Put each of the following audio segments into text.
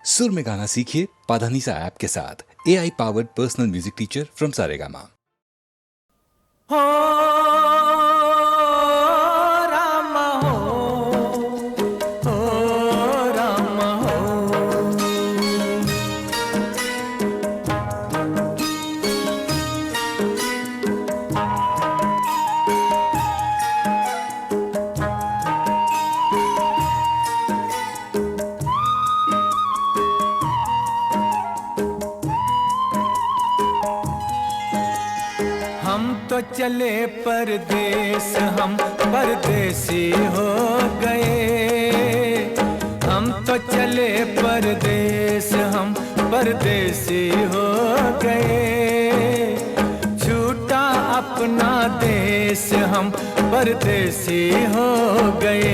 सुर में गाना सीखिए पाधानीसा ऐप के साथ। AI powered personal music teacher from Saregama. हो राम हो राम हो। हम तो चले परदेस, हम परदेसी हो गए। हम तो चले परदेस, हम परदेसी हो गए। छूटा अपना देश, हम परदेसी हो गए।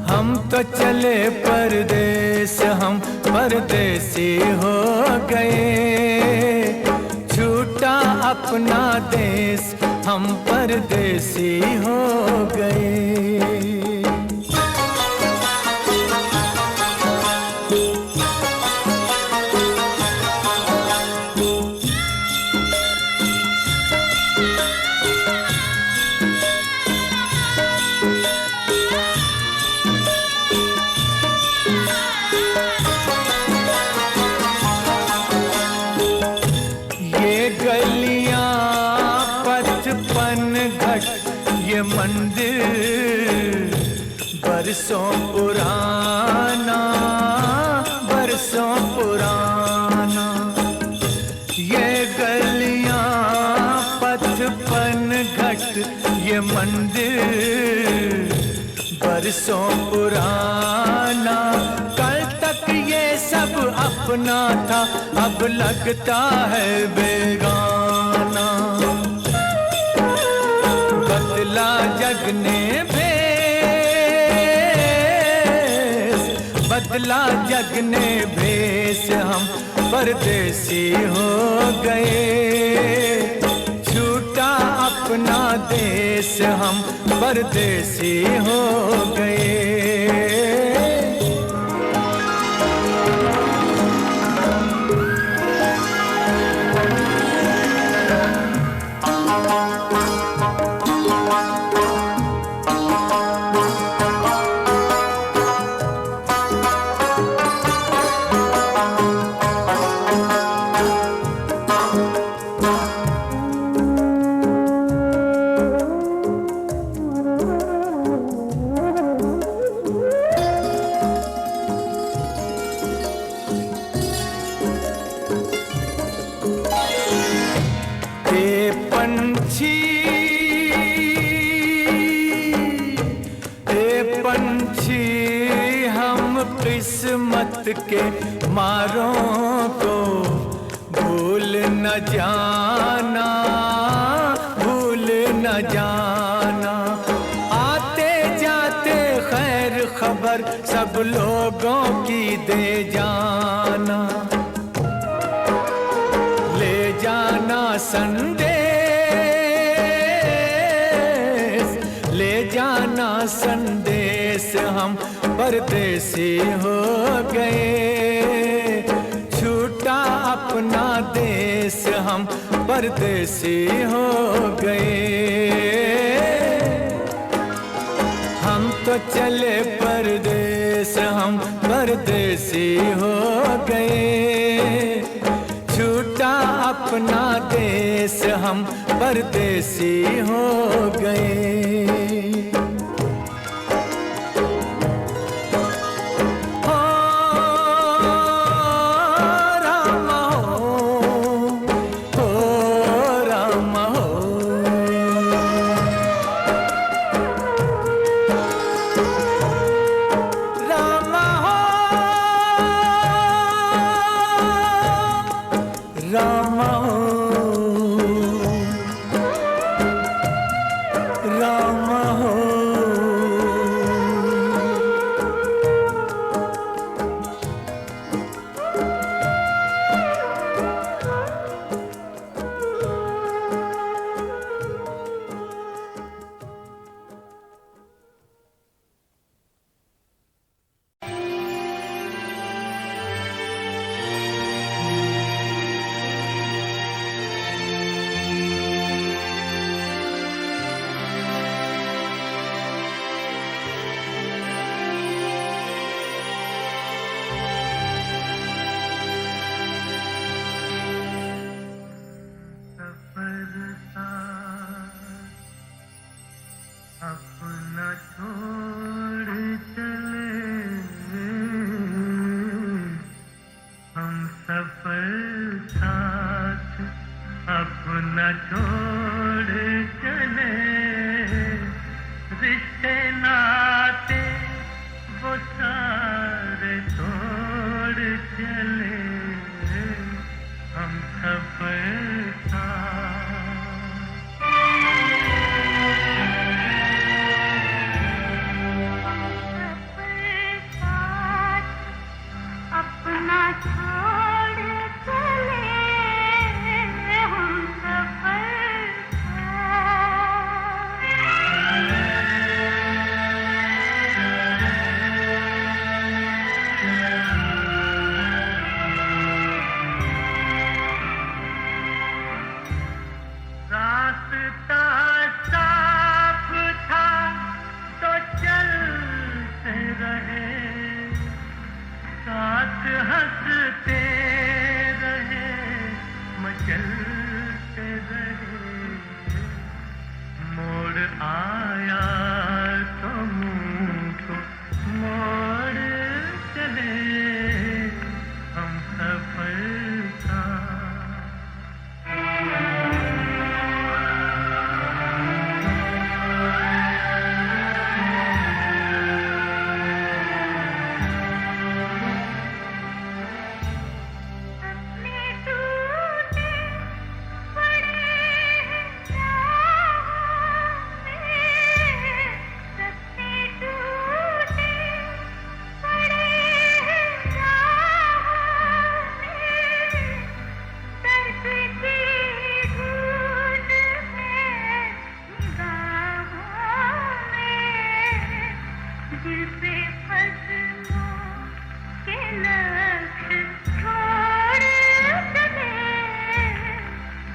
हम तो चले परदेस, हम परदेसी हो गए। छूटा अपना देश, हम परदेसी हो गए। गलियां पचपन घट ये मंदिर बरसों पुराना, बरसों पुराना। ये गलियां पचपन घट ये मंदिर बरसों पुराना। कल तक ये सब अपना था, अब लगता है बेगाना। बदला जग ने भेस, बदला जग ने भेस, हम परदेसी हो गए। छूटा अपना देश, हम परदेसी हो गए। पंछी हम किस्मत के मारों को भूल न जाना, भूल न जाना। आते जाते खैर खबर सब लोगों की दे जाना। ले जाना संदेश, ले जाना संदेश, हम परदेसी हो गए। छूटा अपना देश, हम परदेसी हो गए। हम तो चले परदेस, हम परदेसी हो गए। छूटा अपना देश, हम परदेसी हो गए। रामा हो, रामा हो। छोड़ चले, रिश्ते नाते वो सारे तोड़ चले, हम सफर था। अपना छोड़ चले, हम सफर रास्ता साफ था तो चलते रहे, साथ हंसते रहे, मचलते रहे, मोड़ आया तो मुंह को मोड़ चले, हम सफर था। दिल पे फसलों के नक्श छोड़ चले,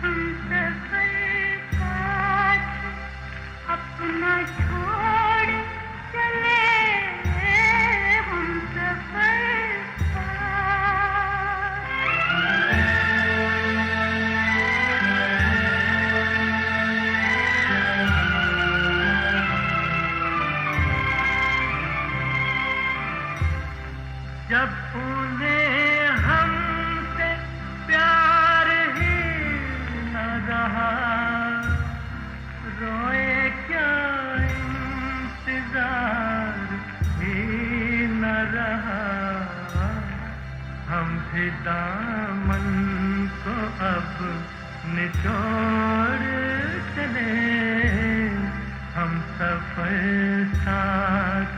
हम सफर साथ अपना छोड़ चले, हम सफर साथ। जब उन्हें हमसे प्यार ही न रहा, रोए क्या इंतजार ही न रहा, हम भी दामन को अब निचोड़ चले, हम सफर साथ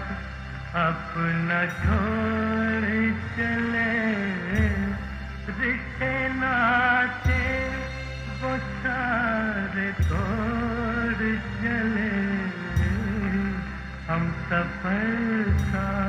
अपना छोड़ चले, रिश्ते नाते वो सारे तोड़ चले, हम सफर साथ।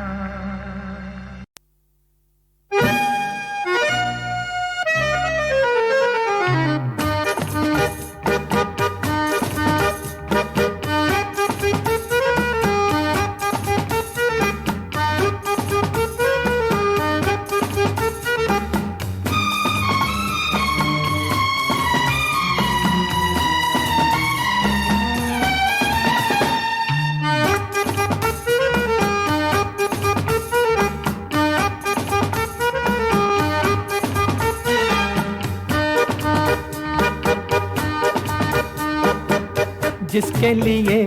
जिसके लिए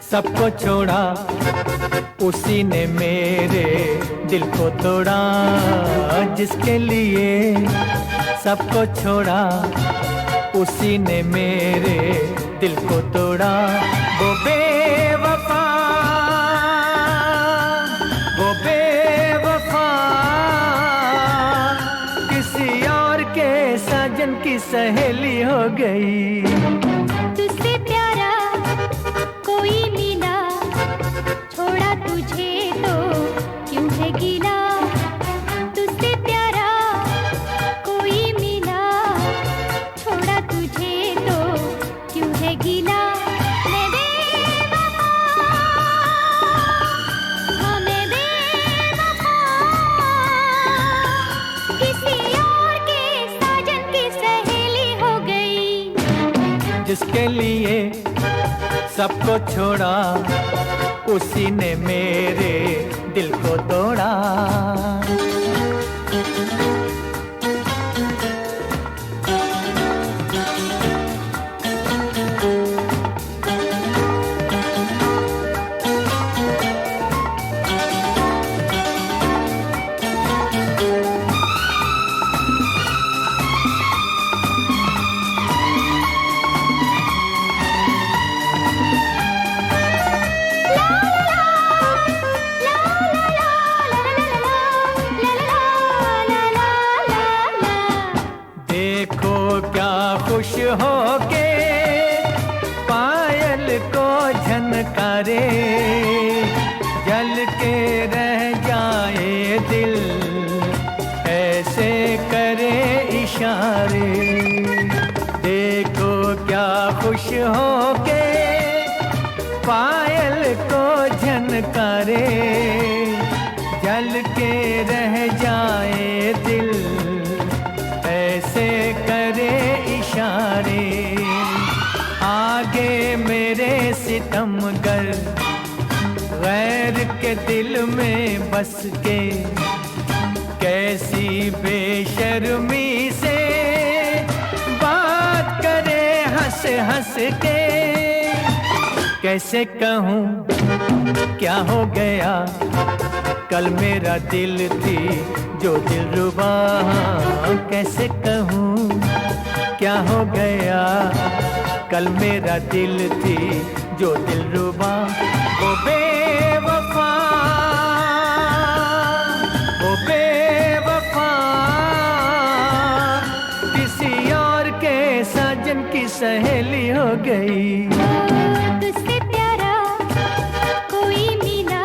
सबको छोड़ा, उसी ने मेरे दिल को तोड़ा। जिसके लिए सबको छोड़ा, उसी ने मेरे दिल को तोड़ा। वो बेवफा, वो बेवफा, किसी और के साजन की सहेली हो गई। तुझसे प्यारा कोई मिला, छोड़ा तुझे तो क्यों है गिला। तुझसे प्यारा कोई मिला, छोड़ा तुझे तो क्यों है गिला। मैं बेवफा, हाँ मैं बेवफा, किसी और के साजन की सहेली हो गई। जिसके लिए सबको छोड़ा, उसी ने मेरे दिल को तोड़ा। के रह जाए दिल, ऐसे करे इशारे। देखो क्या खुश हो के पायल को झनकारे, जल के रह जाए दिल, ऐसे करे इशारे। आगे मेरे सितमगर गैर के दिल में बस के, कैसी बेशर्मी से बात करे हंस हंस के। कैसे कहूँ क्या हो गया, कल मेरा दिल थी जो दिलरुबा। कैसे कहूँ क्या हो गया, कल मेरा दिल थी जो दिलरुबा। ओ बेवफा, ओ बेवफा, किसी और के साजन की सहेली हो गई। तुझसे प्यारा कोई मिला,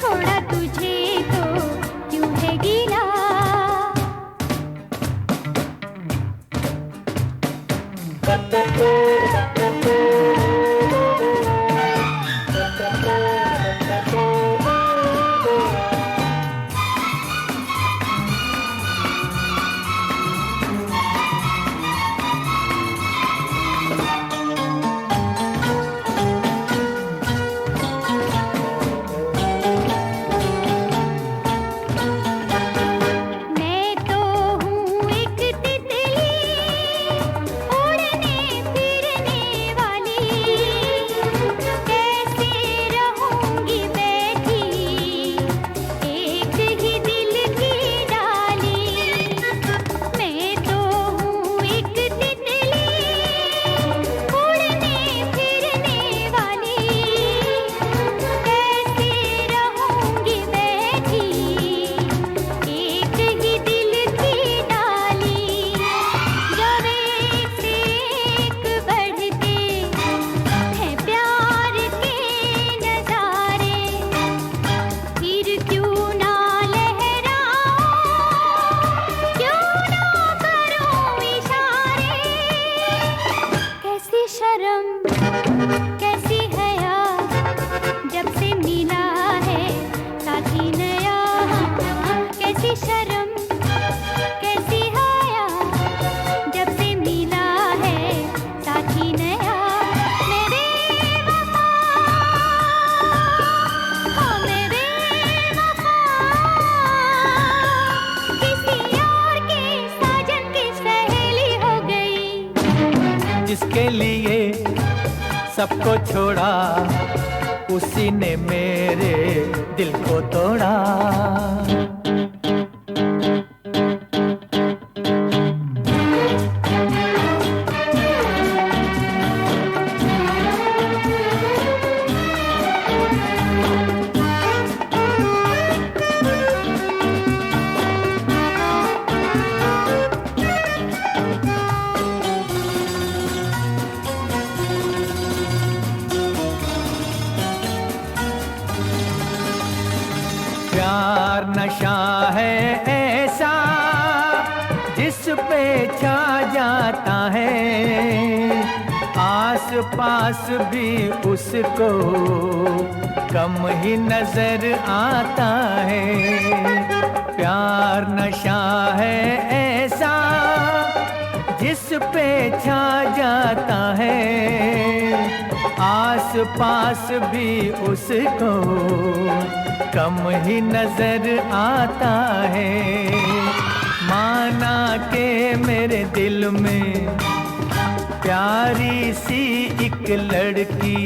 छोड़ा तुझे तो क्यों है गीला। मैं तो हूँ एक तितली उड़ने फिरने वाली, कैसे रहूँगी बैठी एक ही दिल की डाली। मैं तो हूँ एक तितली उड़ने फिरने वाली, कैसे रहूँगी बैठी एक ही दिल की डाली। जब एक से एक बढ़ते हैं प्यार के नजारे, फिर क्यों ना लहराऊं, क्यों ना करूं इशारे। कैसी शर्म कैसी हया, जब से मिला है साथी नया। कैसी शर्म कैसी हया, जब से मिला है साथी नया। मैं बेवफा, हाँ मैं बेवफा, किसी और के साजन की सहेली हो गई। जिसके लिए सबको छोड़ा, उसी ने मेरे दिल को तोड़ा। प्यार नशा है ऐसा, जिस पे छा जाता है, आस पास भी उसको कम ही नजर आता है। प्यार नशा है ऐसा, जिस पे छा जाता है, आस पास भी उसको कम ही नजर आता है। माना के मेरे दिल में प्यारी सी एक लड़की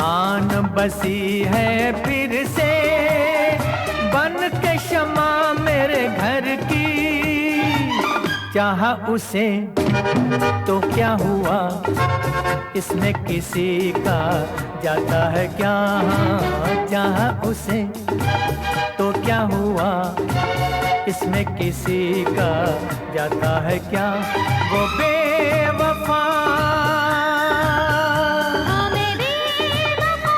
आन बसी है फिर से, बन के शमा मेरे घर की। चाहा उसे तो क्या हुआ, इसमें किसी का जाता है क्या। चाहा उसे तो क्या हुआ, इसमें किसी का जाता है क्या। वो बेवफा, हाँ मैं बेवफा,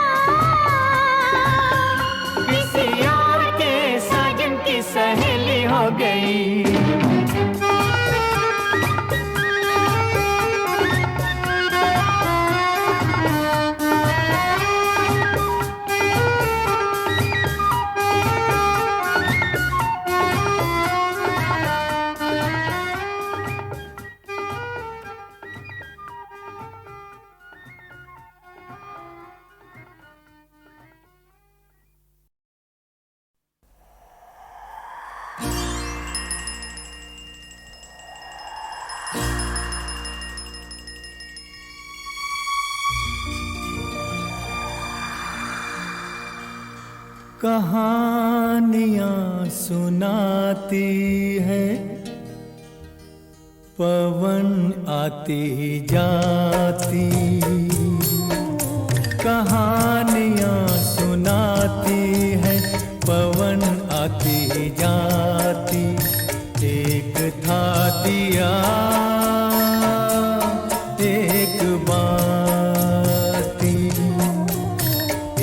कहानियां सुनाती है, पवन आती जाती। कहानियां सुनाती है, पवन आती जाती। एक था दिया एक बाती,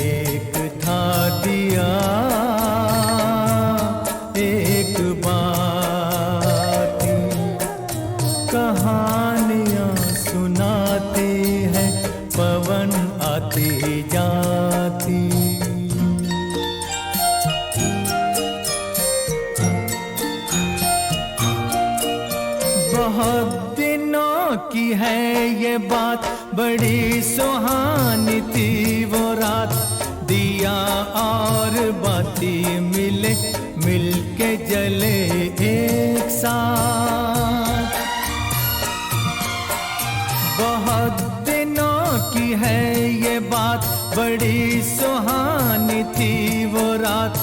एक था दिया एक बाती। कहानियां सुनाती है, पवन आती जाती। बहुत दिनों की है ये बात, बड़ी सुहानी थी वो रात। दिया और बाती मिले, मिलके जले एक साथ। बहुत दिनों की है ये बात, बड़ी सुहानी थी वो रात।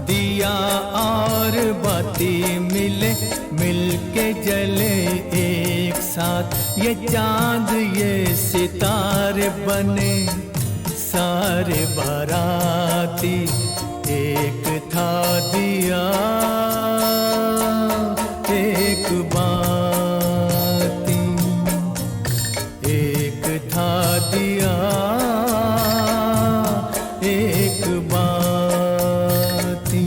दिया और बाती मिले, मिलके जले एक साथ। ये चांद ये सितारे बने सारे बाराती। एक था दिया एक बाती, एक था दिया एक बाती।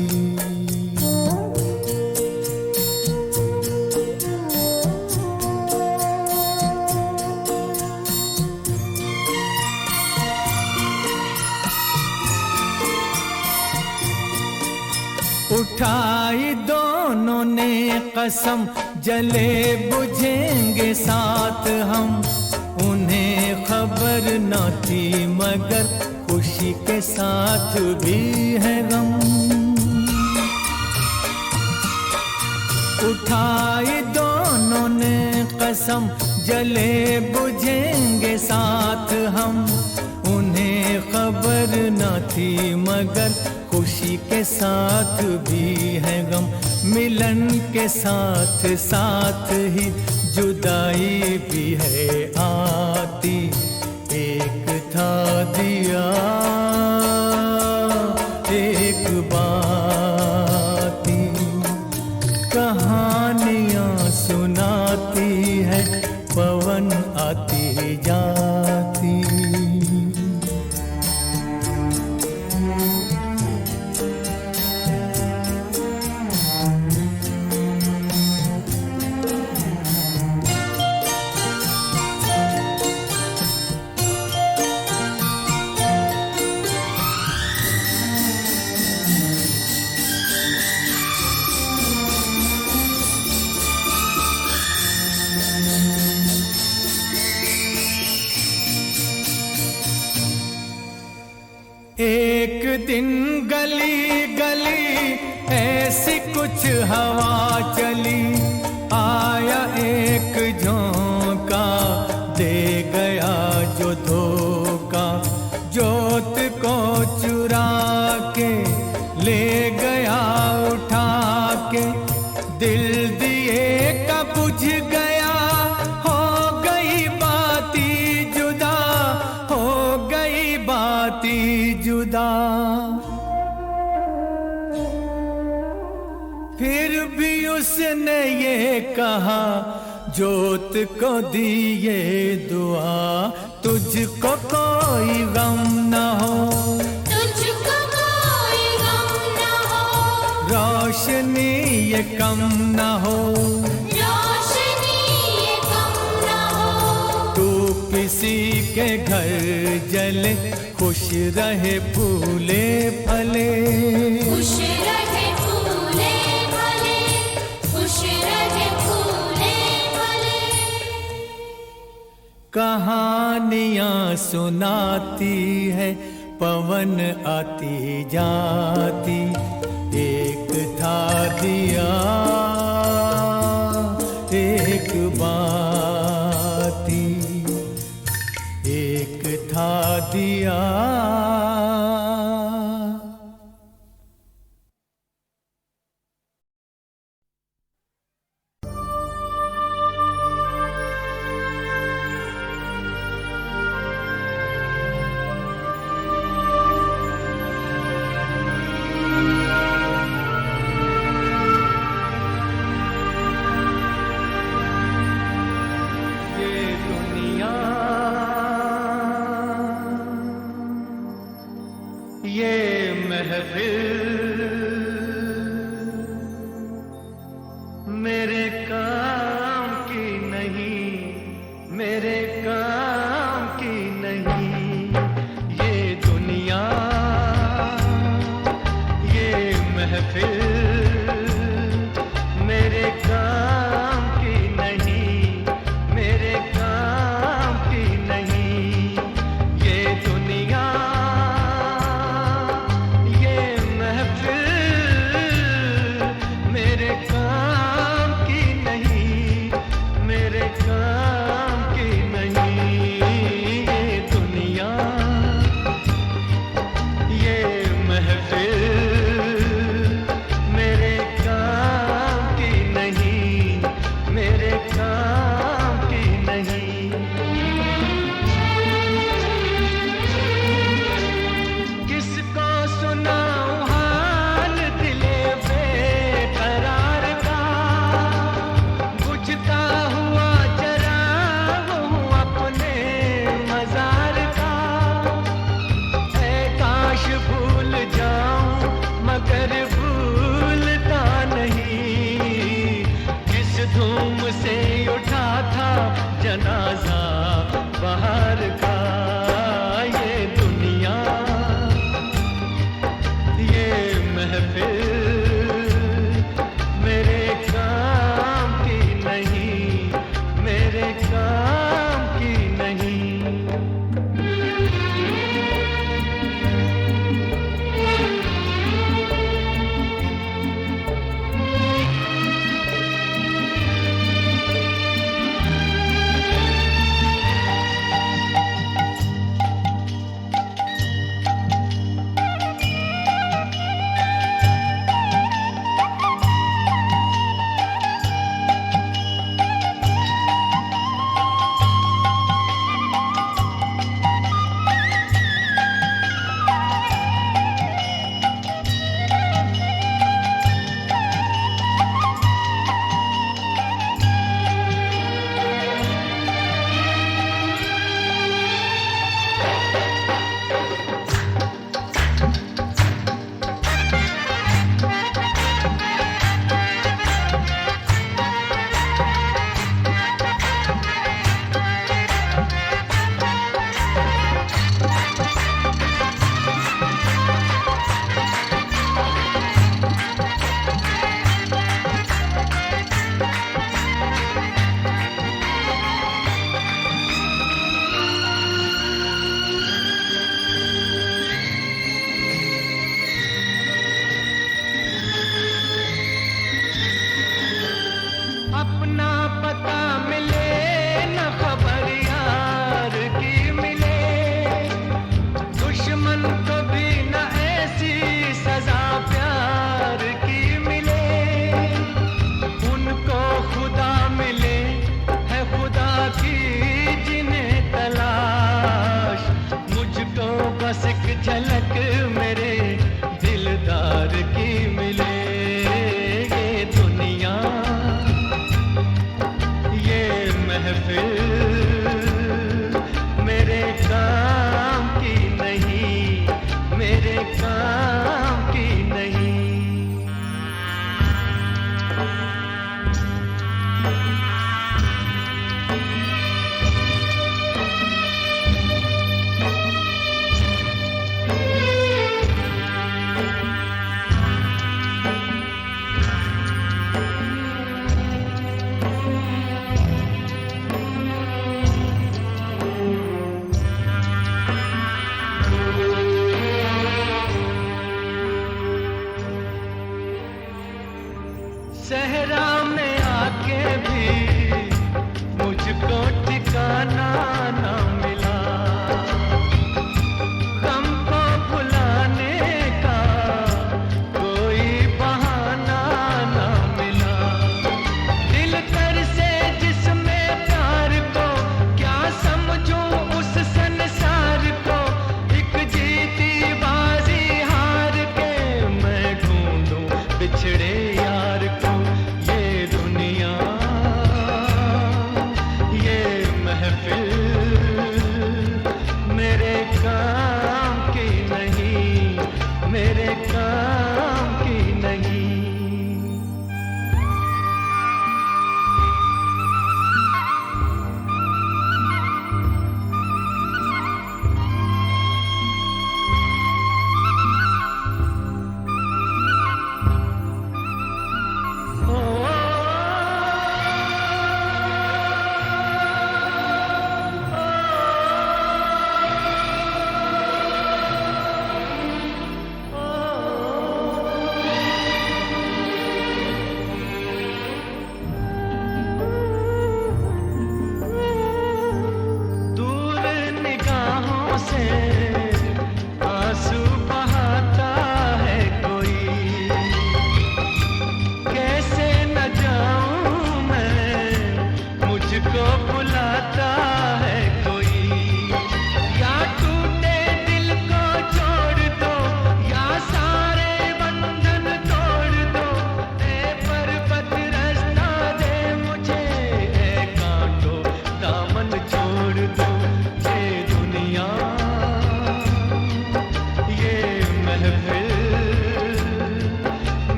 उठाई दोनों ने कसम, जले बुझेंगे साथ हम। उन्हें खबर न थी मगर खुशी के साथ भी है गम। उठाई दोनों ने कसम, जले बुझेंगे साथ हम। उन्हें खबर न थी मगर खुशी के साथ भी है गम। मिलन के साथ साथ ही जुदाई भी है आती। एक था दिया एक बाती। कहानियां सुनाती है, पवन आती जाती। एक दिन गली गली ऐसी कुछ हवा चली। आया एक झोंका, दे गया जो धोखा। जोत को चुरा के ले गया उठा के। दिल दिए का बुझ गया, हो गई बाती जुदा, हो गई बाती जुदा। फिर भी उसने ये कहा, जोत को दिए दुआ। तुझको कोई गम न हो, तुझको कोई गम न हो। रोशनी ये कम न हो, रोशनी ये कम न हो। तू किसी के घर जले, खुश रहे फूले फले। खुश रहे फूले फले, खुश रहे फूले फले। कहानियां सुनाती है, पवन आती जाती। एक था दिया एक बाती, एक था दिया महफिल मेरे काम की नहीं, मेरे काम की नहीं। ये दुनिया, ये महफिल मेरे काम की नहीं, मेरे काम की नहीं। ये दुनिया, ये महफिल मेरे काम की नहीं, मेरे काम की नहीं। किसको सुनाऊं हाल दिले बेकरार का, बुझता हुआ चराग हूँ अपने मजार का। ऐ काश भूल जाऊं मगर भूलता नहीं, किस धूम से उठा था जनाजा बाहर का। ये दुनिया, ये महफिल मेरे काम की नहीं, मेरे काम की नहीं। अपना पता मिले न खबर यार की मिले, दुश्मन को भी न ऐसी सजा प्यार की मिले। उनको खुदा मिले है खुदा की जिन्हें तलाश, मुझको बस एक झलक मेरे दिलदार की मिले। ये दुनिया, ये महफिल मेरे काम की नहीं, मेरे काम की नहीं। सहरा में आके भी मुझको ठिकाना ना मिला, गम को भुलाने का कोई बहाना ना मिला। दिल कर से जिसमें प्यार को क्या समझूं उस संसार को, एक जीती बाजी हार के मैं ढूंढूं बिछड़े यार को। ये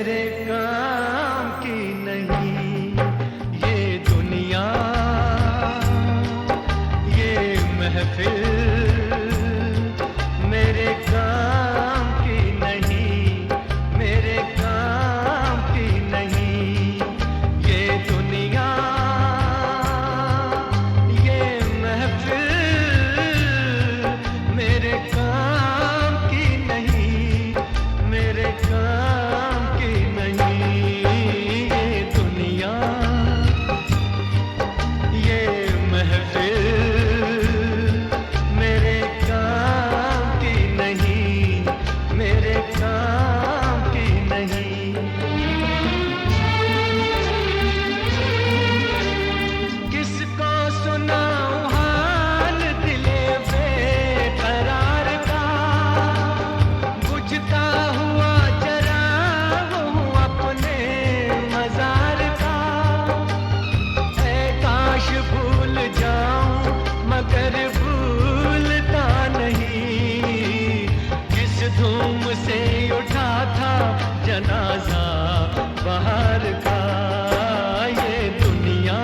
मेरे काम की नहीं। ये दुनिया, ये महफिल मेरे काम की नहीं, मेरे काम की नहीं। ये दुनिया, ये महफिल मेरे काम की नहीं, मेरे काम की नहीं। ये दुनिया, ये महफिल मेरे काम की नहीं, मेरे काम की नहीं। किसको सुनाऊं हाल दिले बेकरार का, बुझता हुआ चराग हूँ अपने मजार का। ऐ काश भूल जाऊं मगर भूलता नहीं, किस धूम से उठा था जनाजा बाहर का। ये दुनिया,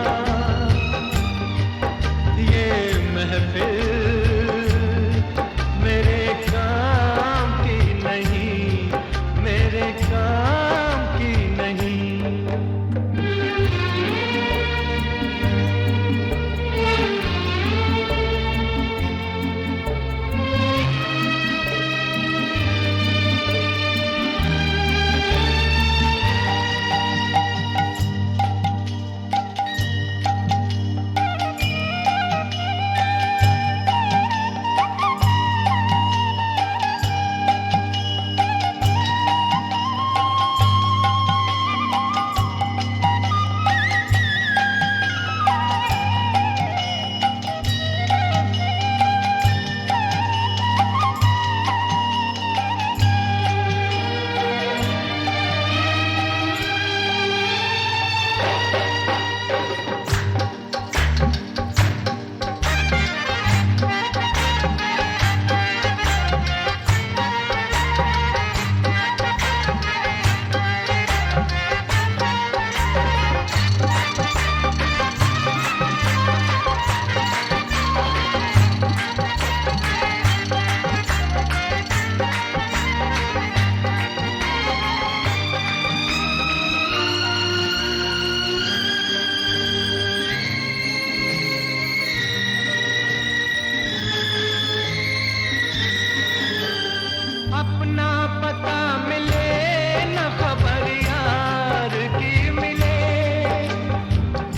ये महफिल मेरे काम की नहीं, मेरे काम की नहीं। अपना पता मिले न खबर यार की मिले,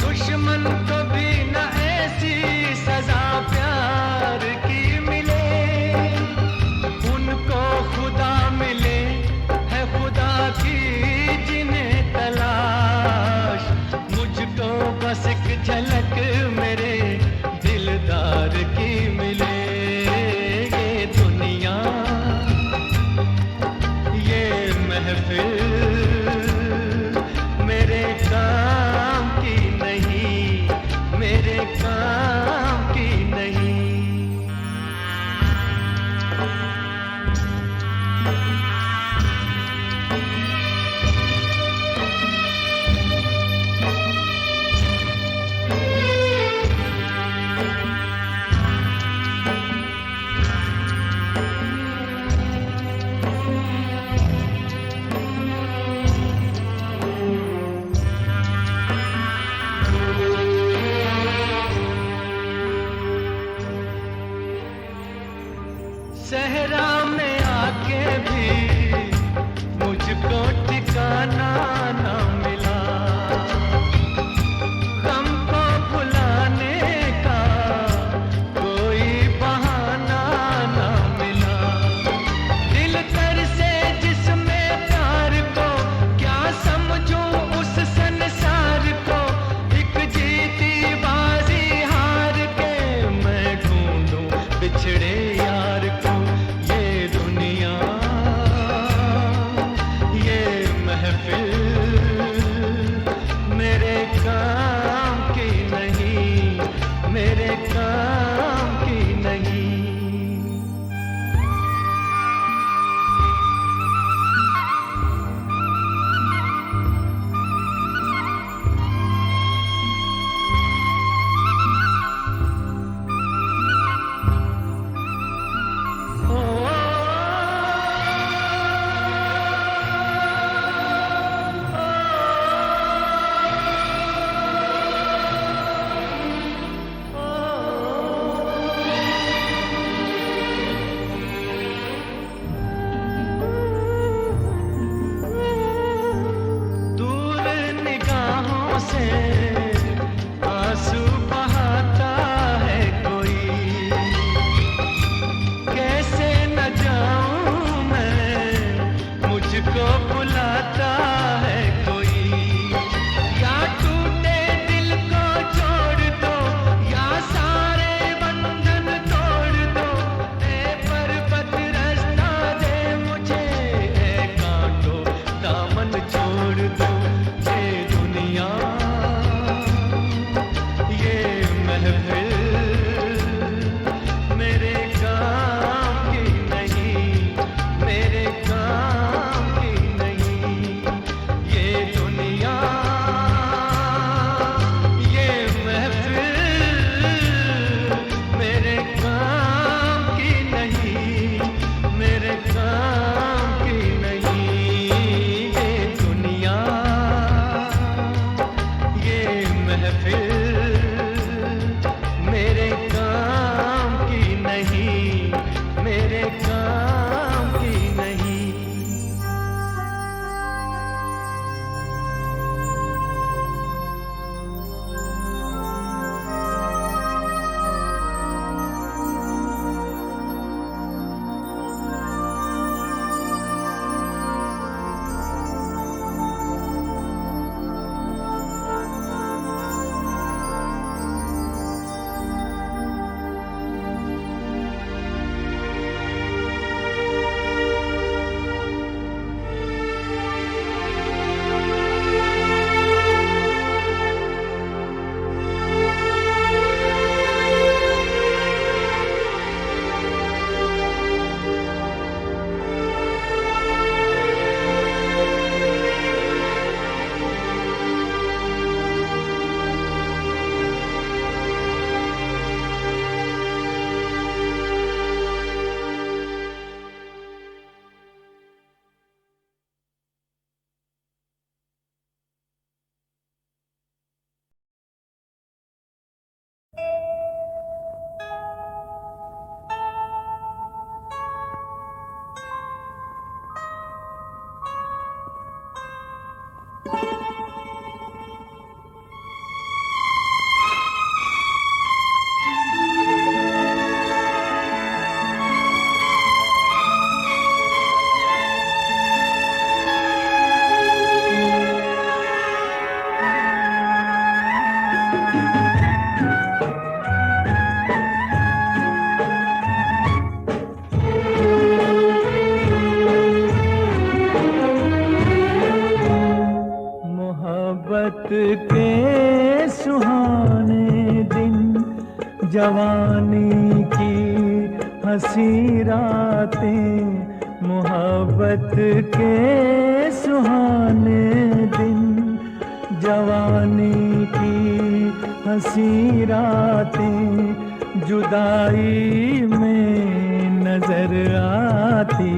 दुश्मन को भी न ऐसी सजा प्यार की मिले। उनको खुदा मिले है खुदा की जिन्हें तलाश, मुझको बस एक झलक मेरे दिलदार की मिले। ये दुनिया, ये महफिल मेरे काम की नहीं, मेरे काम की नहीं। सहरा में आके भी मुझको ठिकाना न मिला, गम को भुलाने का कोई बहाना न मिला। दिल कर से जिसमें प्यार को क्या समझूं उस संसार को, एक जीती बाजी हार के मैं ढूंढूं बिछड़े यार को। ये दुनिया, ये महफिल से आंसू बहाता है कोई। कैसे न जाऊं मैं, मुझको बुलाता है कोई। या टूटे दिल को छोड़ दो, या सारे बंधन तोड़ दो। ए पर्वत रास्ता दे मुझे, ए कांटो दामन छोड़ दो। ये दुनिया, ये महफिल मेरे काम की नहीं, मेरे काम की नहीं। ये दुनिया, ये महफिल मेरे काम की नहीं, मेरे काम की नहीं। ये दुनिया, ये महफिल मेरे काम की नहीं, मेरे काम की नहीं। मोहब्बत के सुहाने दिन, जवानी की हंसी रातें। मोहब्बत के सुहाने दिन, जवानी की हंसी रातें। जुदाई में नजर आती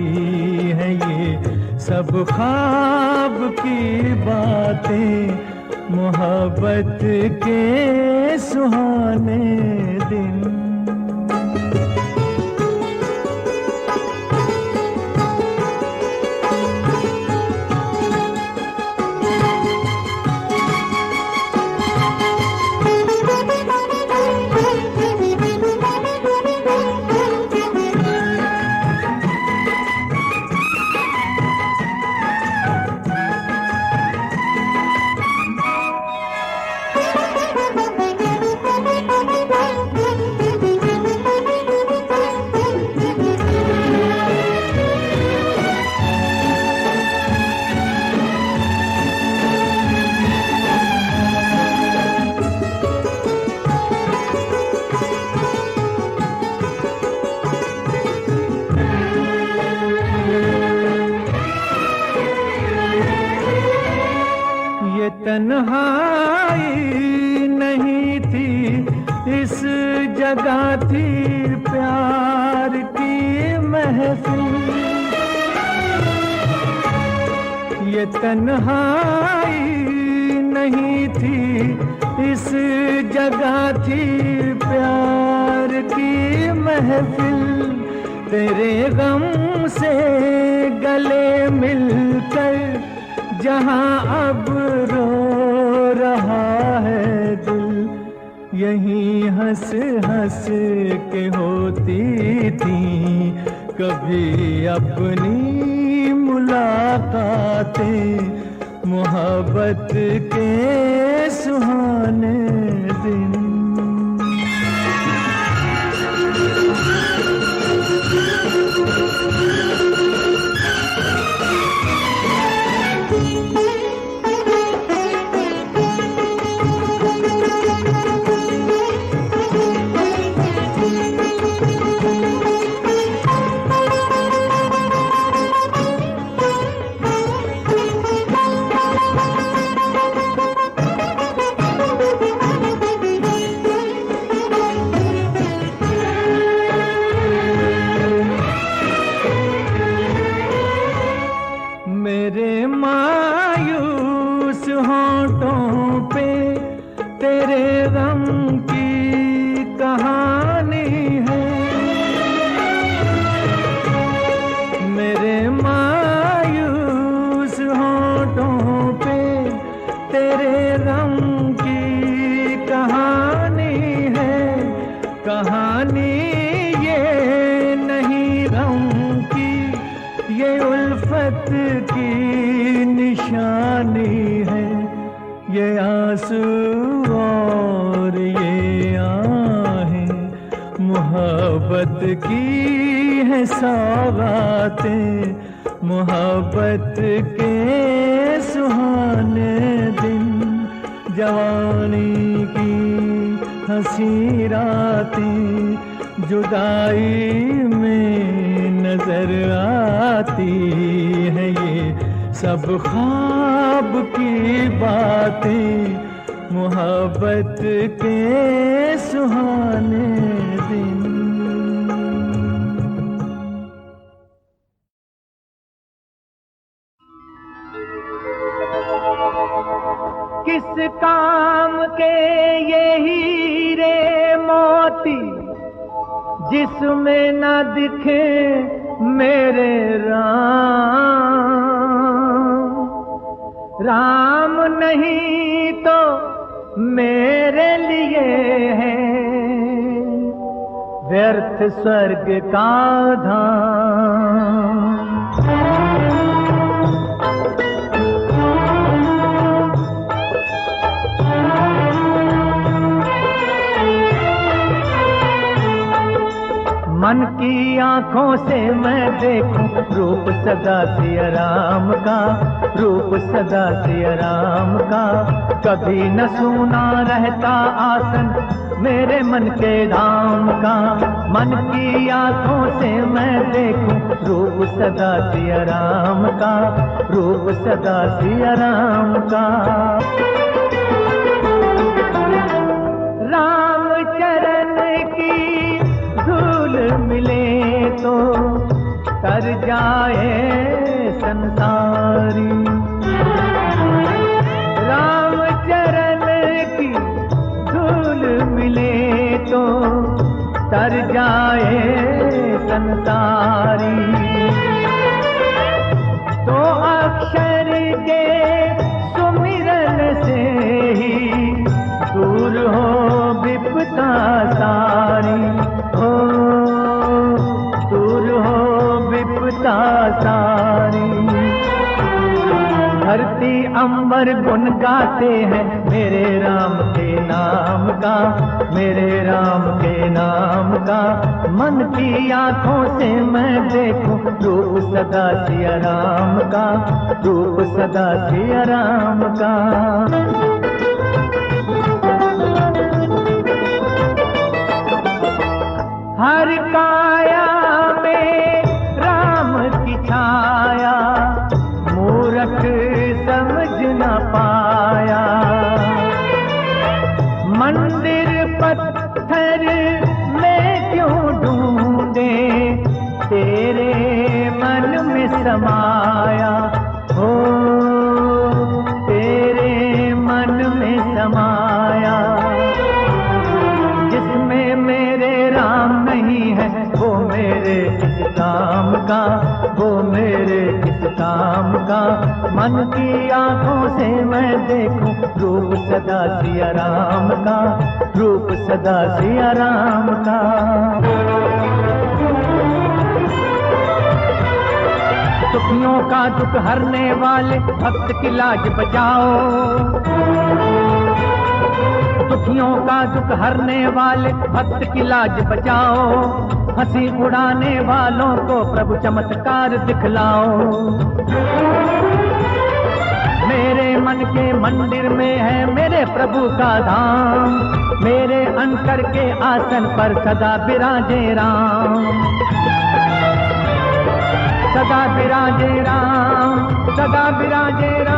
है ये सब ख्वाब की बातें। मोहब्बत के सुहाने दिन। तन्हाई नहीं थी इस जगह थी प्यार की महफिल। ये तन्हाई नहीं थी इस जगह थी प्यार की महफिल। तेरे गम से गले मिलकर जहां अब रो रहा है दिल, यहीं हंस हंस के होती थी कभी अपनी मुलाकातें, मोहब्बत के सुहाने दिन। मेरे मायूस होंठों पे तेरे गम की कहानी है, मेरे मायूस होंठों पे तेरे गम की कहानी है। कहानी ये नहीं गम की, ये उल्फत की निशानी है। ये आंसू और ये आहें मोहब्बत की है सौगातें, मोहब्बत के सुहाने दिन। जवानी की हंसी रातें जुदाई में नजर आती है, ये सब ख्वाब की बातें, मोहब्बत के सुहाने दिन। किस काम के ये हीरे मोती जिसमें न दिखे मेरे राम, राम नहीं तो मेरे लिए है व्यर्थ स्वर्ग का धाम। मन की आंखों से मैं देखूं रूप सदा सिया राम का, रूप सदा सिया राम का। कभी न सूना रहता आसन मेरे मन के धाम का। मन की आंखों से मैं देखूं रूप सदा सिया राम का, रूप सदा सिया राम का। राम चरण की धूल मिले तो तर जाए संसारी, राम चरण की धूल मिले तो तर जाए संसारी। तो अक्षर के सुमिरन से ही दूर हो विपदा सारी, हो दूर हो विपदा सारी। धरती अंबर गुन गाते हैं मेरे राम के नाम का, मेरे राम के नाम का। मन की आंखों से मैं देखूं रूप सदा सिया राम का, रूप सदा सिया राम का। हर काया में राम की छाया, मूरख समझ न पाया। मंदिर पत्थर में क्यों ढूंढे तेरे मन में समाया, हो तेरे मन मन की आंखों से मैं देखूं रूप सदा सिया राम का, रूप सदा सिया राम का। दुखियों का दुख हरने वाले भक्त की लाज बचाओ, दुखियों का दुख हरने वाले भक्त की लाज बचाओ, हंसी उड़ाने वालों को प्रभु चमत्कार दिखलाओ। मेरे मन के मंदिर में है मेरे प्रभु का धाम, मेरे अंतर के आसन पर सदा विराजे राम, सदा विराजे राम, सदा विराजे राम।